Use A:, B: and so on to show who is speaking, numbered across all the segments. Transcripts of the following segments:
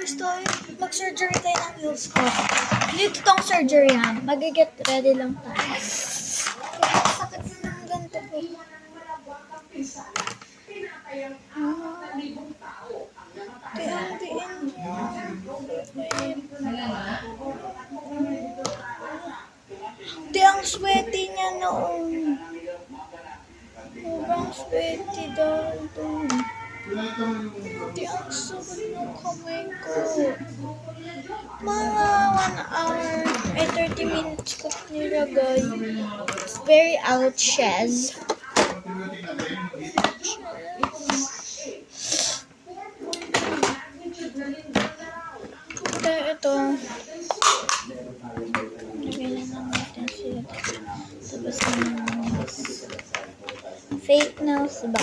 A: gusto mag-surgery tayo ng heels ko. Dito tong surgery ha. Mag-get ready lang tayo. Kaya sakit na ng ganito ko. Kaya ang diin niya. Di ang sweaty niya noon. Sobrang sweaty dahil doon. Di ang sakit ng kamay ko. Mga 1 hour, 30 minutes ko nilagay. It's very ouches. Kaya ito. Nagailan lang natin siya. Tapos nails. Fake nails ba?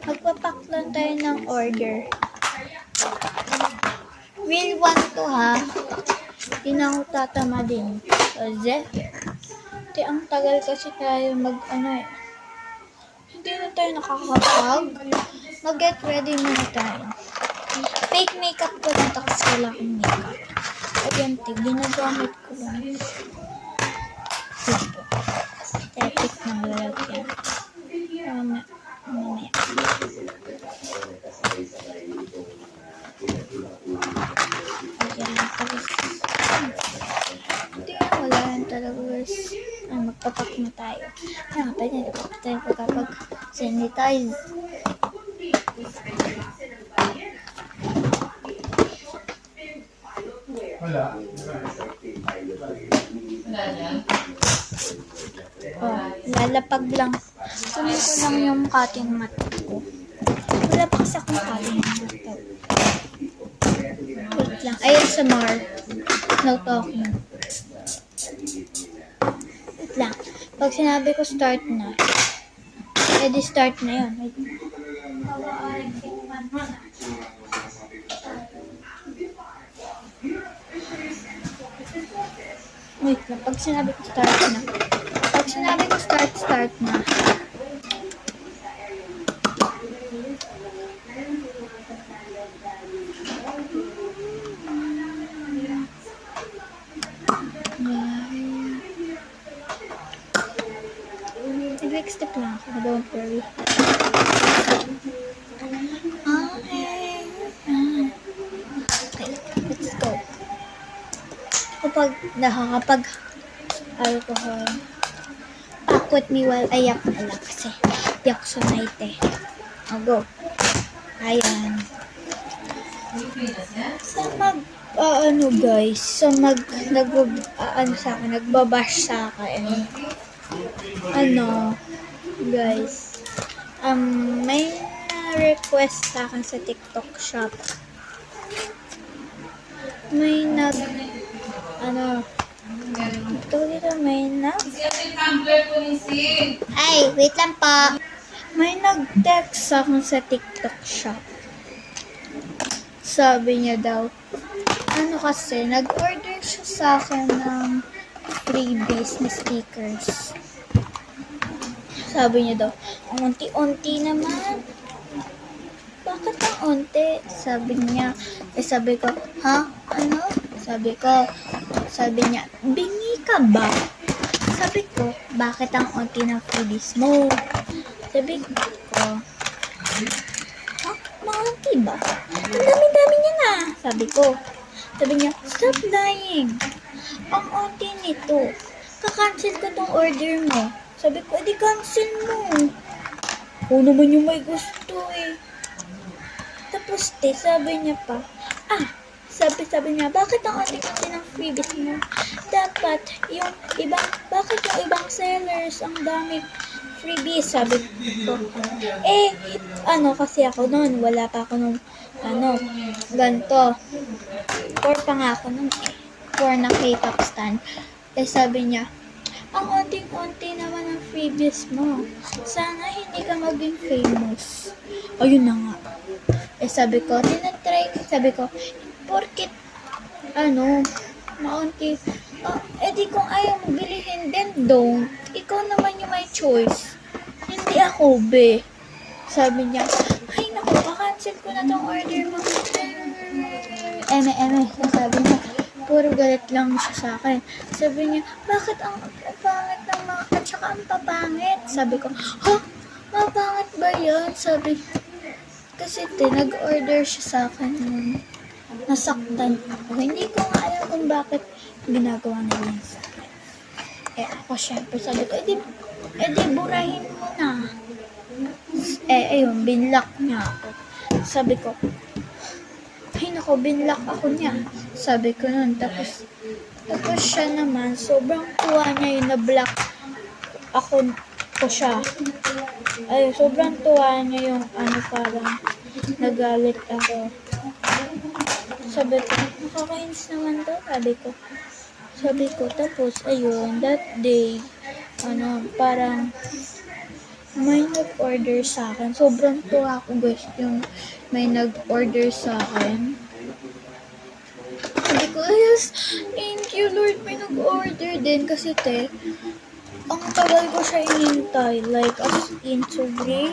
A: Magpapak lang tayo ng order. Real one to ha. Hindi na ako tatama din. Kasi, ang tagal kasi tayo hindi na tayo nakakapag. Mag-get ready muna tayo. Fake makeup ko lang ito kasi wala akong makeup. At yan, ginagamit ko lang. Ito. Aesthetic na lalagyan. Mamaya. Ayan, tapos hindi na wala yan talaga guys. Magpapak na tayo. Pwede na tayo pagkapag-sanitize. Lalapag lang. Tuloy ko lang yung cutting mat ko. Wala pa kasi akong cutting mat. Wait lang. Ayun sa Mar. No talking. Wait lang. Pag sinabi ko start na, edi start na yun. Wait lang. Pag sinabi ko start na. Pag sinabi ko start na. Next step lang ako. Don't worry. Okay. Let's go. Kapag nakakapag alcohol, pack with me while I yak na lang kasi yak so night eh. I'll go. Ayan. Sa guys, sa nagbabash sa akin. Guys, may na-request sa akin sa TikTok shop. May Ay, wait lang pa. May nag-text sa akin sa TikTok shop. Sabi niya daw, kasi, nag-order siya sa akin ng freebies na stickers. Sabi niya daw, ang unti-unti naman. Bakit ang unti? Sabi niya. Sabi ko, ha? Ano? Sabi niya, bingi ka ba? Sabi ko, bakit ang unti ng freebies mo? Sabi ko, ha? Maunti ba? Ang dami-dami niya na. Sabi ko. Sabi niya, stop lying. Ang unti nito. Kakancel ko tong order mo. Sabi ko, edi cancel mo. Oo naman yung may gusto eh. Tapos sabi niya pa, sabi niya, bakit ang unti-unti ng freebies mo? Dapat yung bakit yung ibang sellers ang dami freebies? Sabi ko, kasi ako noon, wala pa ako noon, ganito. 4 pa nga ako noon 4 na K-pop stand. Sabi niya, ang unti-unti naman ang freebies mo. Sana hindi ka maging famous. Ayun na nga. Sabi ko, sabi ko, porkit, maunti. Di kung ayaw mo bilihin, then don't. Ikaw naman yung may choice. Hindi ako, be. Sabi niya, ay naku, cancel ko na tong order mo. eme. Sabi niya, puro galit lang siya sa akin. Sabi niya, bakit ang pangit ng mga, at saka ang papangit? Sabi ko, ha? Mapangit ba yan? Sabi, kasi nag-order siya sa akin nun. Nasaktan ako. Hindi ko nga alam kung bakit ginagawa nila yun sa akin. Ako syempre sabi ko, edi burahin mo na. Ayun, binlock niya ako. Sabi ko, ay nako, binlock ako niya. Sabi ko nun, tapos siya naman, sobrang tuwa niya yung na-block ko siya. Ay, sobrang tuwa niya yung parang nagalit ako. Sabi ko, nakakainis naman to, sabi ko, tapos, ayun, that day, parang, may nag-order sa akin. Sobrang tuwa ako, guys, yung may nag-order sa akin. Sabi ko, yes, thank you, Lord, may nag-order din, kasi, ang tagal ko siya inintay, like, as in, sobrang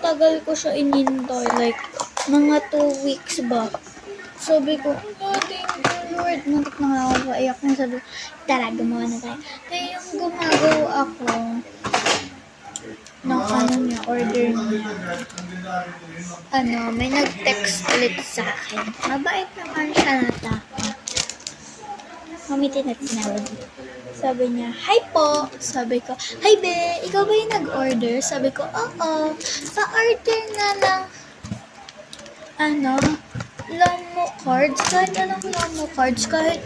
A: tagal ko siya inintay, like, mga 2 weeks ba. Sabi ko, oh, thank you, Lord. Muntik na nga ako paiyak na. Sabi ko, tara, gumawa na tayo. Kaya yung gumagawa ako ng order niya. May nag-text ulit sa akin. Mabait naman siya nata. Mamitin at sinawag. Sabi niya, hi po. Sabi ko, hi be, ikaw ba yung nag-order? Sabi ko, oo. Pa-order na lang Lomo cards, kahit anong Lomo cards, kahit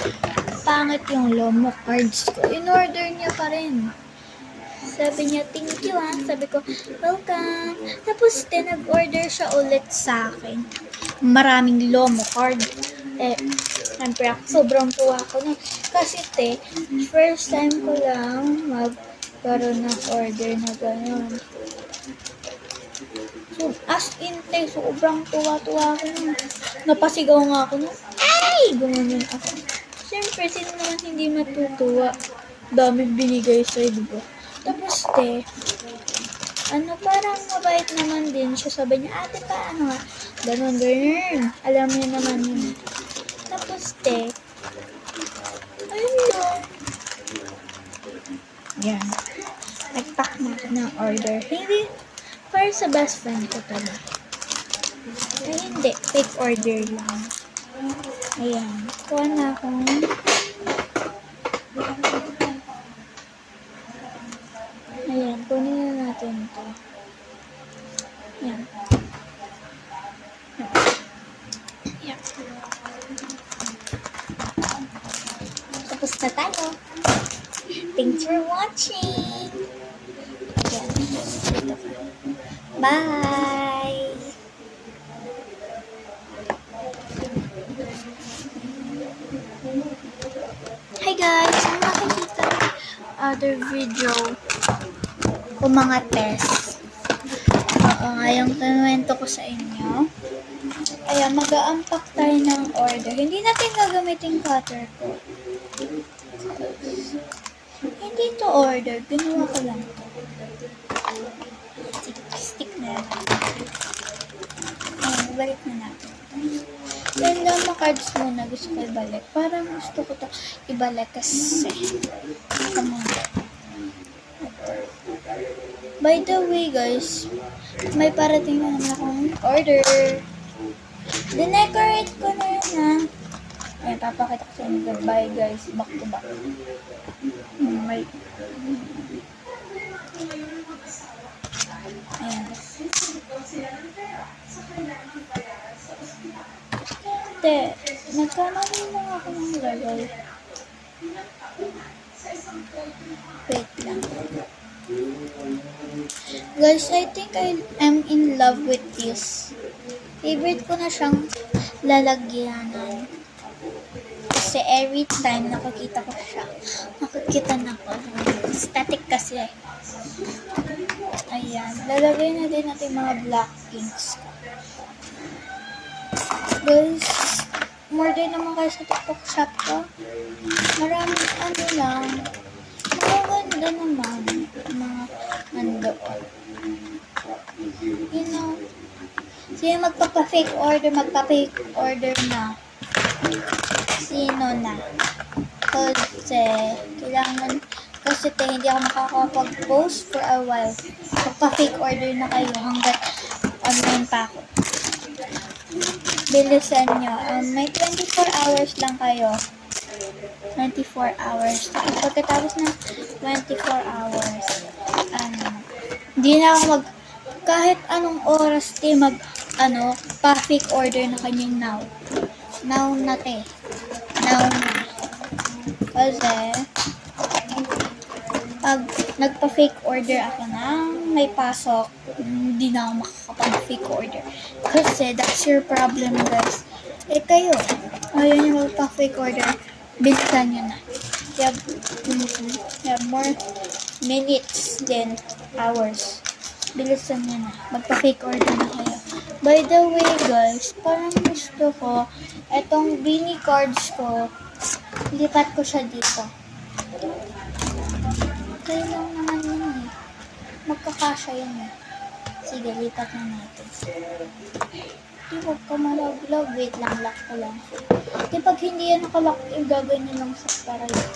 A: pangit yung Lomo cards ko, in-order niya pa rin. Sabi niya, thank you Sabi ko, welcome. Tapos, nag-order siya ulit sa akin. Maraming Lomo card. Siyempre, sobrang tuwa ko na. Kasi, first time ko lang magkaroon ng order na gano'n. So, as in, sobrang tuwa-tuwa ako nun. Napasigaw nga ako nun. Ay! Gumanon ako. Siyempre, sino naman hindi matutuwa? Dami binigay sa'yo, diba? Tapos, parang mabait naman din siya. Sabi niya, ate pa, ganun. Alam niya naman yun. Tapos, ayun lang. Yan. Nag-pack na ako ng order. Hindi, para sa best friend ko talaga. Ay, hindi. Fake order lang. Ayan. Kuha na akong ayan. Kunin na natin ito. Ayan. Ayan. Tapos na tayo. Thanks for watching. Ayan. Bye! Hi guys! Kung makikita other video o mga test, ngayong kinuwento ko sa inyo. Ayan, mag-a-unpack tayo ng order. Hindi natin gagamitin cutter ko. Hindi ito order. Ginawa ko lang ito. Stick na natin. Ayan, balik na natin. Then, Lomo cards muna gusto ko ibalik. Parang gusto ko ito ibalik kasi. By the way, guys, may parating na naman akong order. Dinecorate ko na yun, Ayan, papakita ko sa inyo. Bye, guys. Back to back. May ayan. Nagkamali lang ako ng level. Wait lang. Guys, I think I am in love with this. Favorite ko na siyang lalagyanan. Kasi every time nakakita ko siya, nakakita na ako. Static kasi. Ayan. Lalagay na din natin mga black pinks. Guys, more din naman kayo sa TikTok shop ko. Maraming lang. Maganda naman. Mga nandoon. You know, Sino magpapa-fake order? Magpa-fake order na. Sino na? Kasi, kailangan, kasi hindi ako makakapag-post for a while. Magpa-fake order na kayo hanggat online pa ako. Bilisan nyo. May 24 hours lang kayo. 24 hours. Pagkatapos ng 24 hours, hindi na ako kahit anong oras pa-fake order na kanyang now. Now na te. Now na. Kasi, pag nagpa-fake order ako ng may pasok, hindi na ako makakapag-fake order. Kasi that's your problem, guys. Kayo, ayaw nyo magpa-fake order, bilisan nyo na. You have more minutes than hours. Bilisan nyo na. Magpa-fake order na kayo. By the way, guys, parang gusto ko, etong Beanie cards ko, lipat ko siya dito. Okay lang naman yun eh. Magkakasya yun eh. Sige, lipat na natin. Di, huwag ka malaglag. Wait lang, lock ko lang. Di, pag hindi yan nakalock, gagawin lang sa para yun.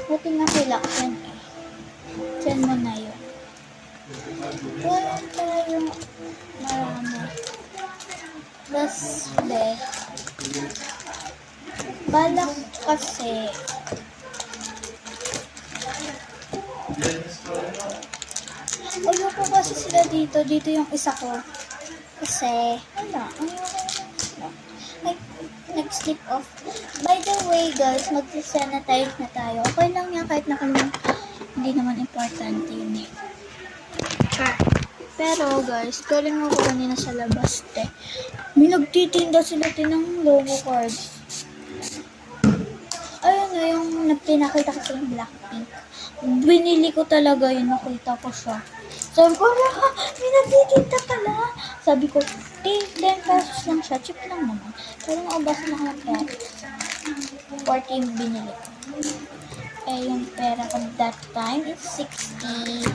A: Buti nga lock yan eh. Diyan mo na yun. Wala tayong marami. Das, balak kasi ayoko kasi sila dito yung isa ko kasi nag-slip off. By the way, guys, mag-sanitize na tayo. Okay lang yan kahit hindi naman importante yun eh. Pero guys, galing ako kanina sa labas may nagtitinda sila ng logo cards. Ayun na yung pinakita ko yung Blackpink. Binili ko talaga yun, nakita ko siya. Sabi ko, may nagtitinda pala. Sabi ko, 10 pesos lang siya. Cheap lang naman. Pero naubas na ako ng pera. 14 binili ko. Yung pera ko that time is 60.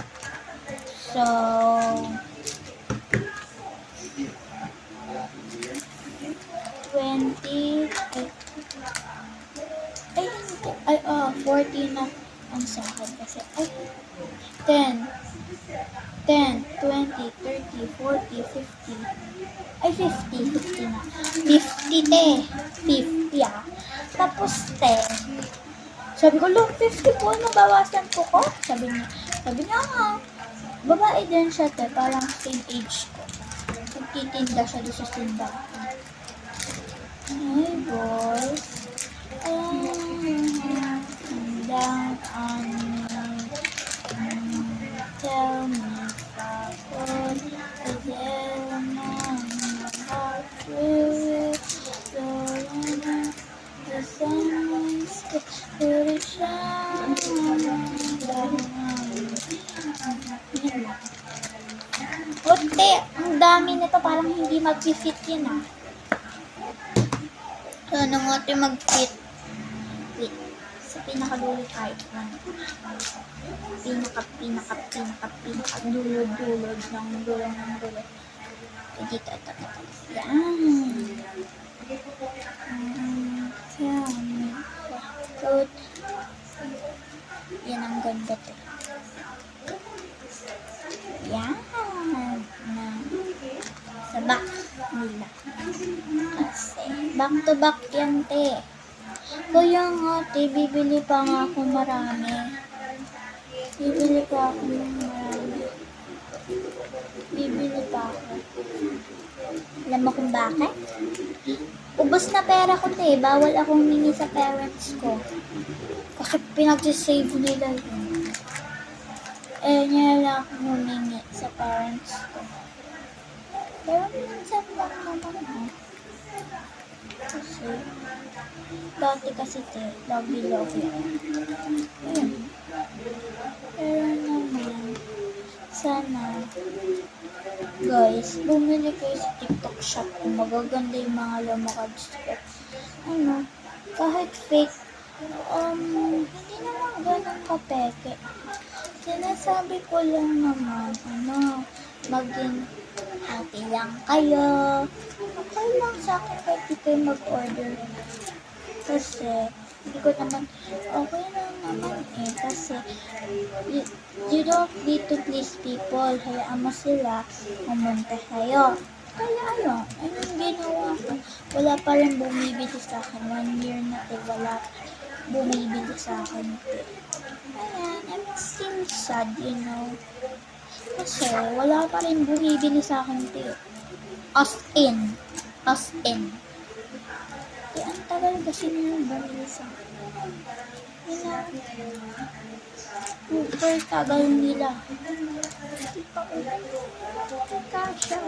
A: So, 20. 40 na ang sa akin kasi 10, 20, 30, 40, 50. 50 na. 50 50 Tapos sabi ko, look, 50 po, nabawasan po ko. Sabi niya, babae din siya parang same age ko. Nagtitinda siya doon sa tindahan. Hey, boys. Down on me. Tell me bakit kaya naman through it. So the sun is good shine. Ote, ang dami nito, parang hindi mag-fit yun ah. Ano nga ito mag-fit? Wait, sa pinakadulo kahit lang. Pinaka-dulod ng dulo. Dito, ito. Yan. Good. Yan ang ganda to. Yan. Sa back nila. Kasi, back to back yan, te. Kaya nga, te, bibili pa nga ako marami. Bibili pa ako. Alam mo kung bakit? Ubus na pera ko, te. Bawal akong humingi sa parents ko. Kasi pinag-save nila yun. Niya lang akong humingi sa parents ko. Pero minsan lang naman kasi dati kasi lobby ayun. Pero naman sana guys bumili kayo sa TikTok shop kung magaganda yung mga lomocards ko. Kahit fake hindi naman ganun kapeke. Sinasabi ko lang naman maging Okay lang kayo. Okay lang sa akin kahit di kayo mag-order. Kasi, hindi ko naman, okay lang naman eh. Kasi, you don't need to please people. Hayaan mo sila, pumunta sa'yo. Kaya ayun ginawa ko. Wala pa rin bumibili sa akin. 1 year na to, wala bumibili sa akin. Ayan, I'm still sad, you know. Kasi wala pa rin bumibili sa akin ito. As in. Kaya ang tagal kasi nila bumili sa akin. Super tagal nila. Nagkasya.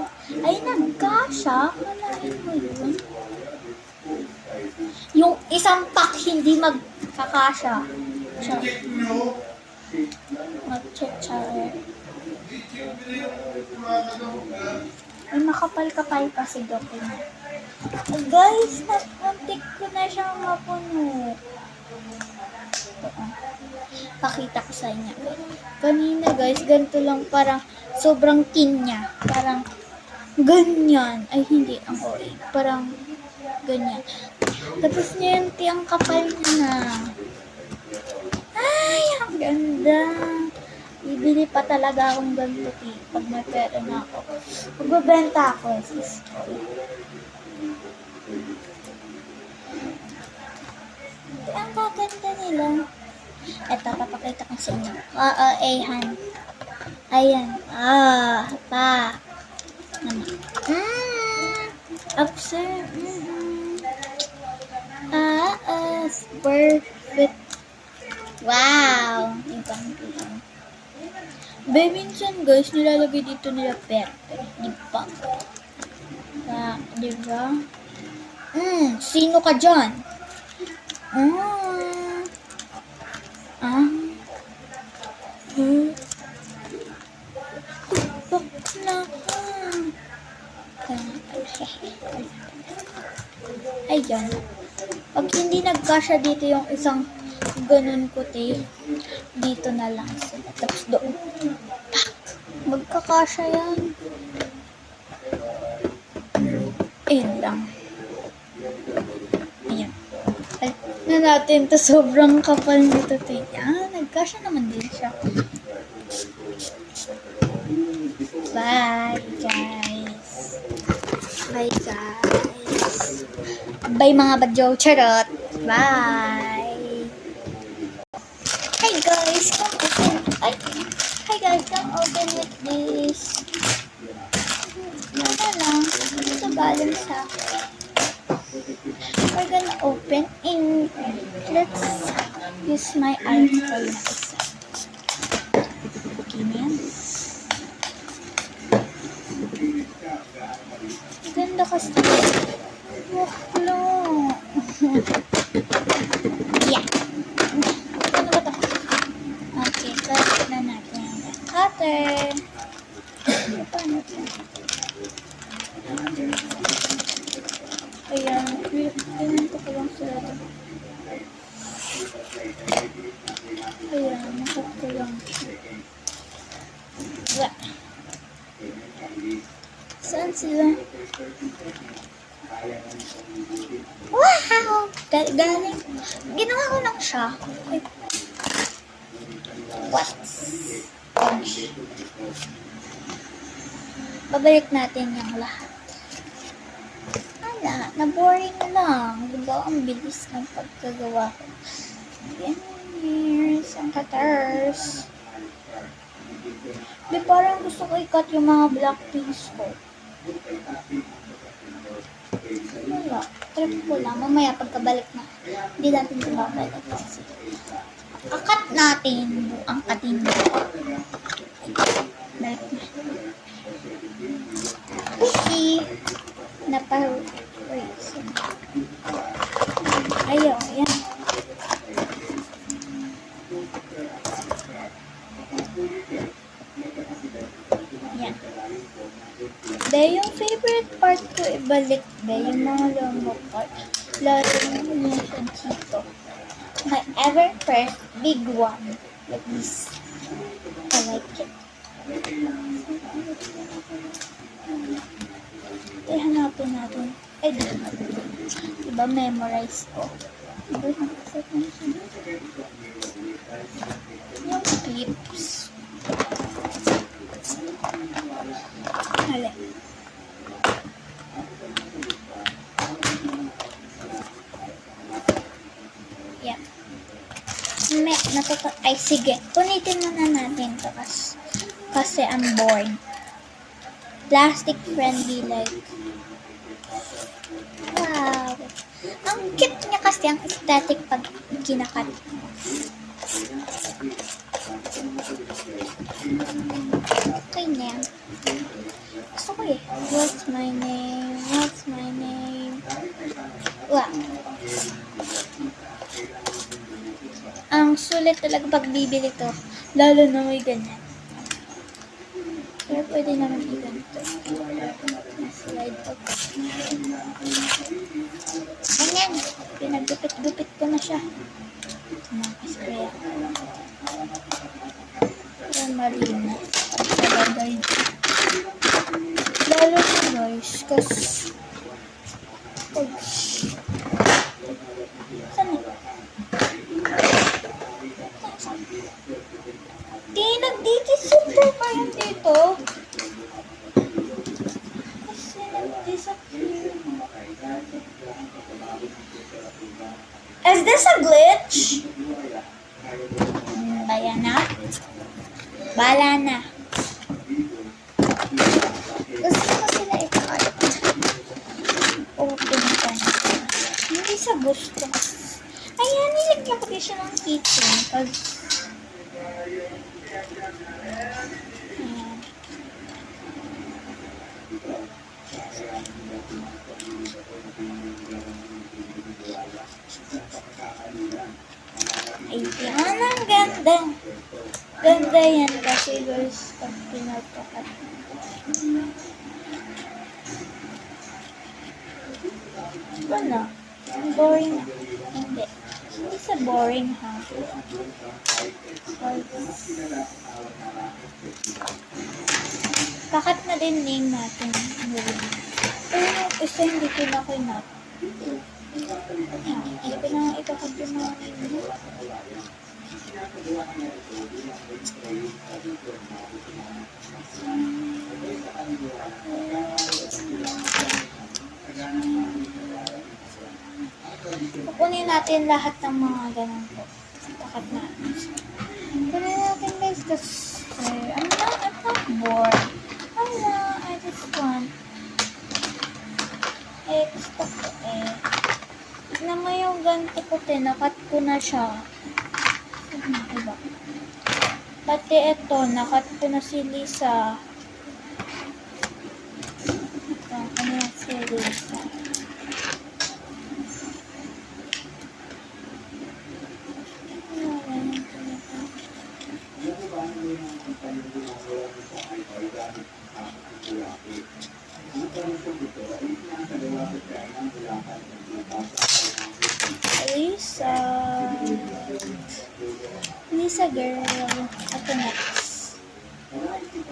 A: Ay, nagkasya? Malain mo yun. Yung isang pack hindi magkakasya. Mag-check. Ay, makapal-kapal kasi gabi na. Guys, napuntik ko na siyang mapuno. Pakita ko sa inyo. Kanina guys, ganito lang, parang sobrang thin niya. Parang ganyan. Ay, hindi ang OA. Parang ganyan. Tapos niya yung tiyang kapal niya na. Ay, ang ganda. Bibili pa talaga akong ganito pag may pera na ako. Magbabenta ako. Ang gaganda nila. Ito, papakita ko sa inyo. Ayan. Ayan. Pa. Observe. Perfect. Wow. Ibang. Minsan guys, nilalagay dito nila perte. Di ba? Diba? Sino ka dyan? Ayan. Pag hindi nagkasya dito yung isang ganun kuti, dito na lang sila. Tapos doon. Magkakasya yan. Ayun lang. Ayan. Na natin to, sobrang kapal nito. Nagkasya naman din siya. Bye guys. Bye mga badyaw. Charot. Bye. Hi guys, come open with this. Lang. Ito galing sa akin. We're gonna open and let's use my iPhone na isa. Okay na yan. Ganda kasi. Waklo. Yeah. Ano ba ito? Okay, cut na natin. Cutter. Paano ito? Ayan. Tingnan ko pa lang sila ito. Ayan. Nakat ko lang. Saan sila? Wow! Galing. Ginawa ko lang siya. What? Babalik natin yung lahat. Na-boring lang. Diba? Ang bilis ng pagkagawa ko. Yan. Here's ang cutters. Di parang gusto ko i-cut yung mga black pins ko. Wala. Trip ko lang. Mamaya pagkabalik na. Hindi natin ito babalik kasi. Kakat natin. Ang katin mo. Balik na. See? Napa-raise. Ayaw. Ayan. Yan. Dahil yung favorite part ko ibalik dahil yung mga long part. Lalo yung dito. My ever first big one. Like this. I like it. Eh, hanapin natin. Eh, diba memorize ko? Diba nakaset na siya? Yung clips. Hali. Yeah. Ay, sige. Punitin muna natin to kasi I'm bored. Plastic friendly like. Wow. Ang cute niya kasi, ang aesthetic pag kinakat. Okay na yan. Gusto ko eh. What's my name? What's my name? Wow. Ang sulit talaga pag bibili to. Lalo na may ganyan. Pero pwede naman i-ganito. Slide up. Ganyan. Pinagdupit-dupit ko na siya. Nakaspray ako. Pero marina. Pagkabagay. Lalo na guys. Kasi saan na? Di nag-disappear pa yan dito. Kasi nag-disappear. Is this a glitch? Bayan na. Bala na. Gusto ko sila i-cut. Open ka na. Hindi sa gusto. Ayan, nilagyan ko siya ng kitchen. Pag ayan, ang ganda. Ganda yan kasi guys, pag pinapakat. Ano? Boring na. Hindi. Hindi sa boring ha. Kakat na din name natin. Pero isa hindi ko na kinap. Hindi ko na ikakat yung mga name. Kukunin natin lahat ng mga ganun po. Kakat na. Kunin natin guys kasi I'm not bored. I just want gusto ko tignan mo yung ganito ko nakat ko na siya. Diba? Pati ito, nakat ko na si Lisa. Ito, ano na si Lisa. Lisa girl. Ito next.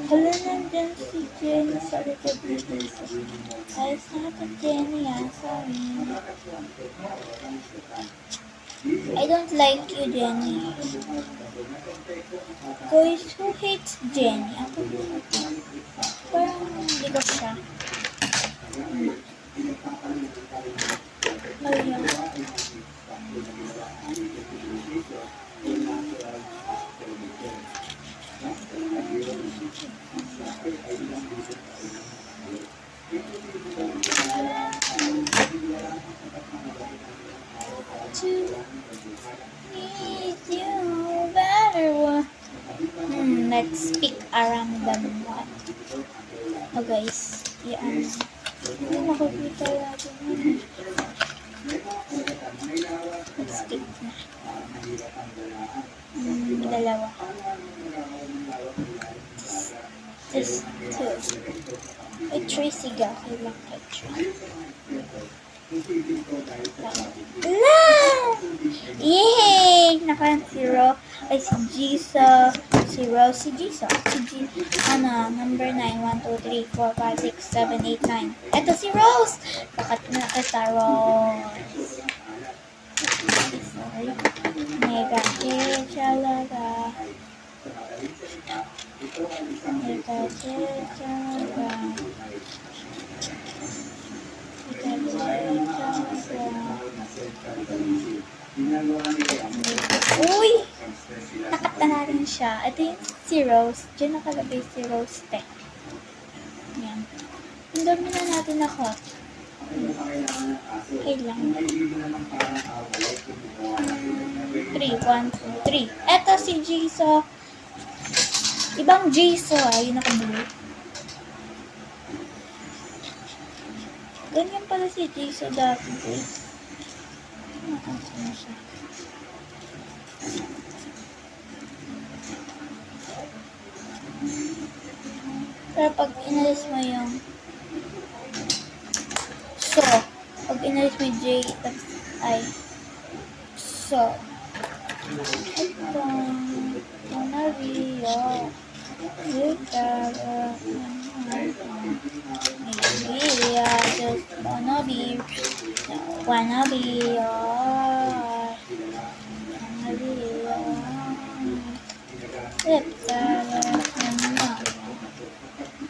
A: Hala, nandyan si Jenny sa likod dito. Ay, sa Jenny sorry. I don't like you, Jenny. Guys, who hates Jenny? Ako parang hindi ko siya. Ayan. To meet you better one. Let's pick a random one. Oh guys, yan. Hindi makikita natin. Let's pick na. Dalawa. Just two. Ay, Tracy ga. I lang kay Tracy. La! Yay! Naka-zero. Ay, si Jisa, si Rose, si Jisa, number 9, 1, 2, 3, 4, 5, 6, 7, 8, 9. Ito si Rose! Kakat na kita, Rose. Sorry. Mega Chalaga. Mega Chalaga. Uy! Nakata na rin siya. Ito yung si Rose. Diyan nakalagay si Rose Tech. Yan. Ang dami na natin na hot. Okay lang. 3, 1, 2, 3. Ito si Jisoo. Ibang Jisoo yung naka-blue. Ganyan pala si Jisoo dati, guys. Nakasama na siya. Pero pag inalis mo yung pag inalis mo yung J, tapos I, ito, wanna be your maybe I just wanna be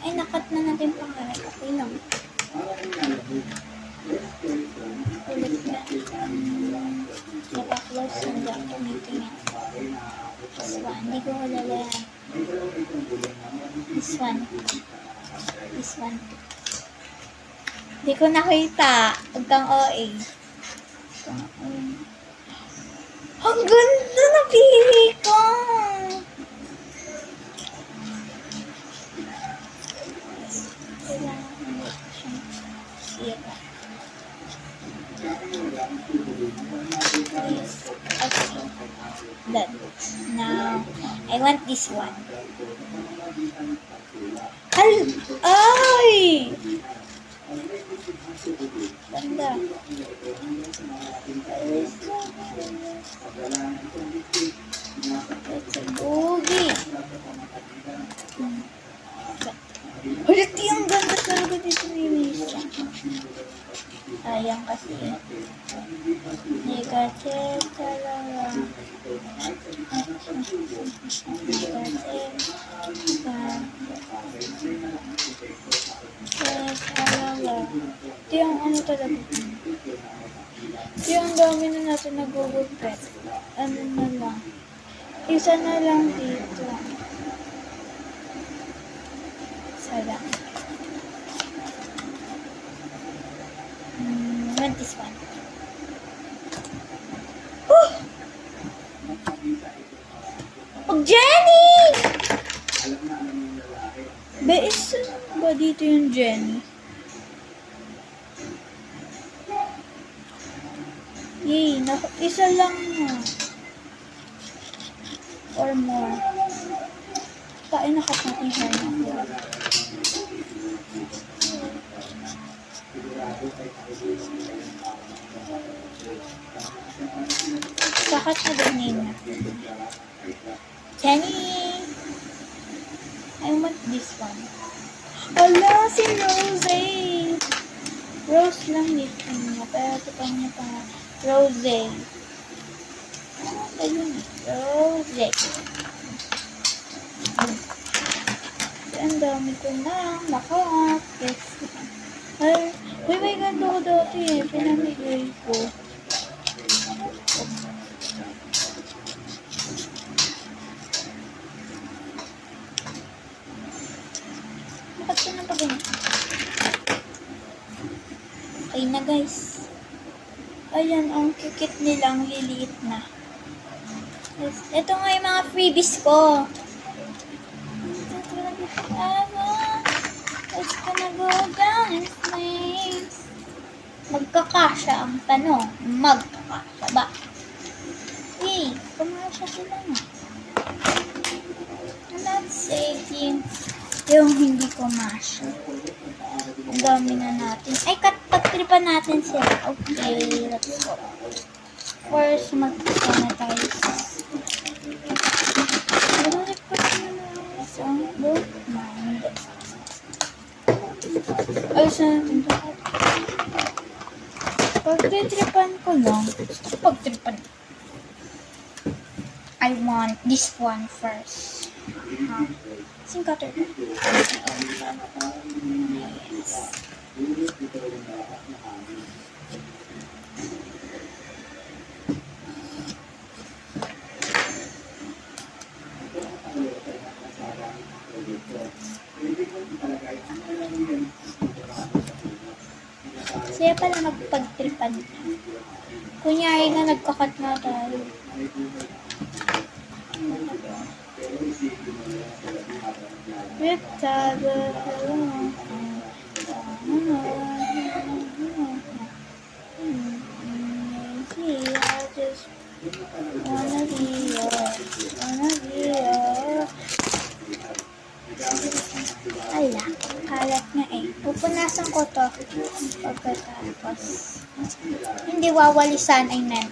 A: ay, nakat na natin pangalan. Okay lang. Ulit na. Napa-close hindi ako tumitingin. This one. Hindi ko kalalayan. This one. Hindi ko nakita. Huwag kang OA. Ang ganda na pili ko! That. Now, I want this one. Ay! Ganda. It's a boogie. Ulit yung ganda talaga dito ni Misa. Sayang kasi. Negative talaga. Ito yung ano talaga. Ito yung dami na natin nag-gugupit. Ano na lang. Isa na lang dito. Isa lang. Want this one. Oh! Oh, Jenny! Isa ba dito yung Jenny? Yay, isa lang na. Or more. Tayo nakapat yung hair na. Sakat na din name na. Jenny! I want this one. Ala, si Rose! Rose lang dito niya. Pero ito pa niya pa. Rose. Ayun. Rose. Ang dami ko na nakat. Ay, may ganda ko dati eh. Pinamigay ko. Bakit ko na pa ganyan? Okay na guys. Ayan, ang kikit nilang liliit na. Ito nga yung mga freebies ko. It's gonna go down in flames. Magkakasya ang tanong. Magkakasya ba? Hey, kumasya sila na. I'm not saying yung hindi kumasya. Ang dami na natin. Ay, pagtripan natin sila. Okay, let's go. First, mag-sanitize. Ayos na natin ito. Pagtitripan ko lang. Gusto ko pagtripan. I want this one first. Sing cutter ko. Yes. Saya pala magpagtripan. Kunyari na nagkakat na tayo. Rectangle. I just wanna be yours. Ala, kalat nga eh. Pupunasan ko to. Pagkatapos. Hindi wawalisan ay net.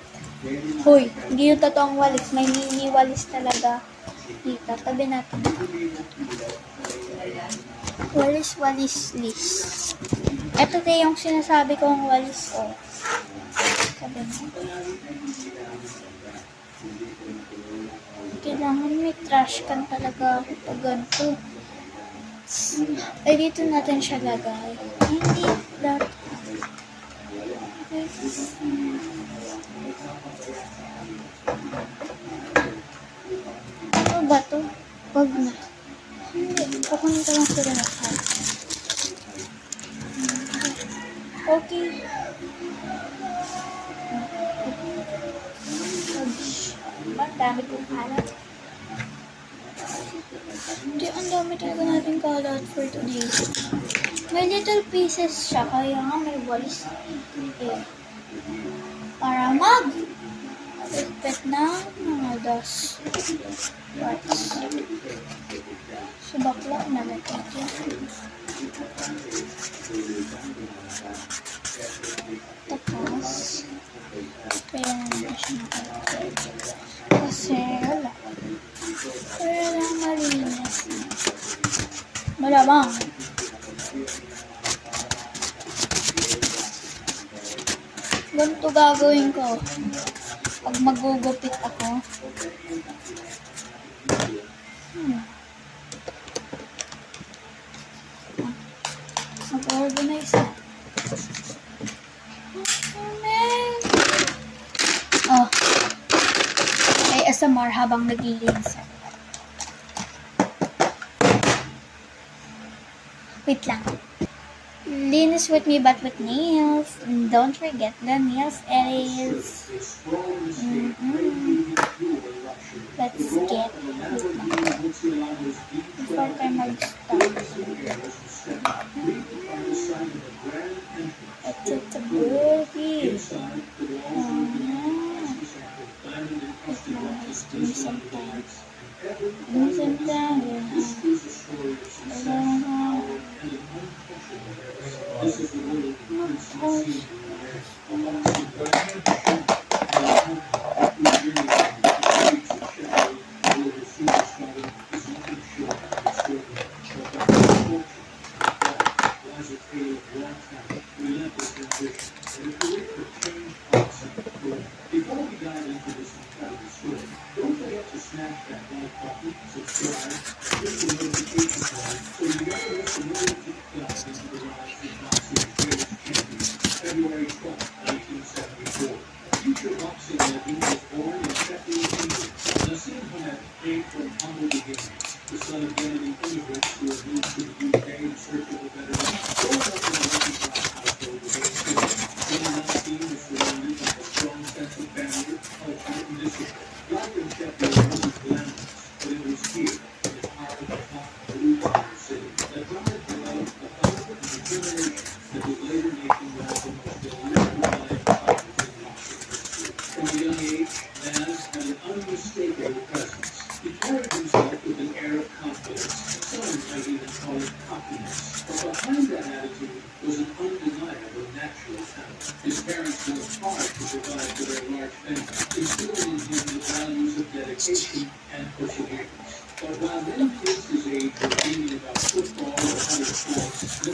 A: Hoy, hindi yung totoong walis. May mini walis talaga. Dito, tabi natin. Walis, lis. Ito tayo yung sinasabi kong walis. Oh. Tabi natin. Kailangan may trash can talaga pag ganito. Ay, dito natin siya lagay. Hindi that. Ano ba to? Wag na. Hindi. Kukunin ko lang sila na kalat. Okay. Ang dami kong kalat. Hindi, ang dami talaga natin kalat for today. May little pieces siya, kaya nga may walis. Eh. Para ligpit ng mga dust parts. So, bakla na natin yan. Tapos, kaya naman siya nakalagay. Kasi, wala. Kaya lang malinis na. Malamang. Ganito gagawin ko. Pag magugupit ako. Mag-organize na. Oh. Ay ASMR habang naglilinis. Wait lang. Linis with me but with nails. And don't forget the nails areas. Let's get before tayo mag-start. It's a baby. Wait lang, just give me some time. Give me some time.
B: But while many kids his age were thinking about football or other sports, the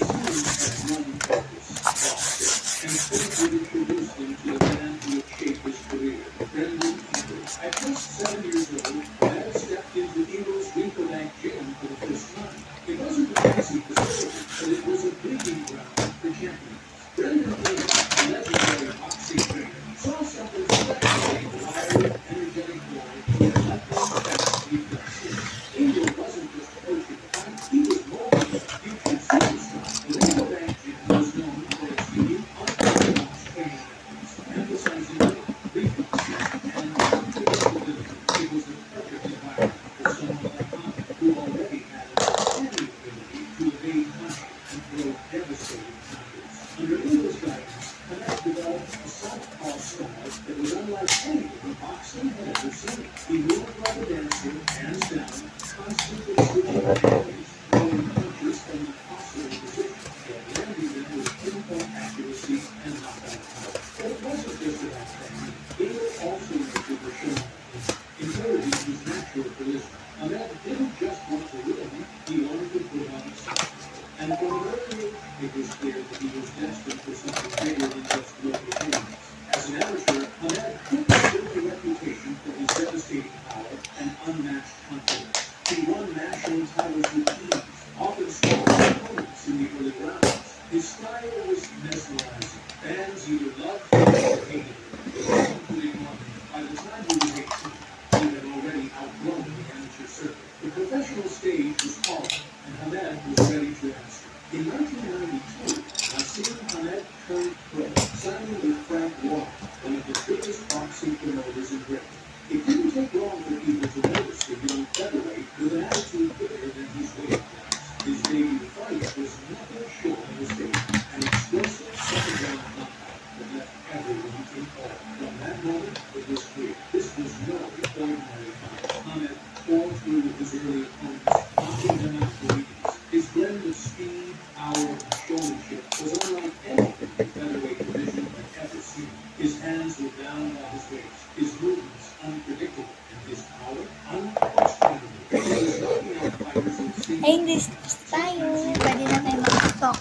A: Ay, English tayo. Pwede na tayo mag-talk.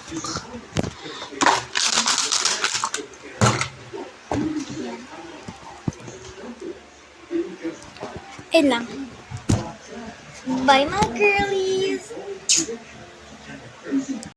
A: Yan. Lang. Bye, mga girlies!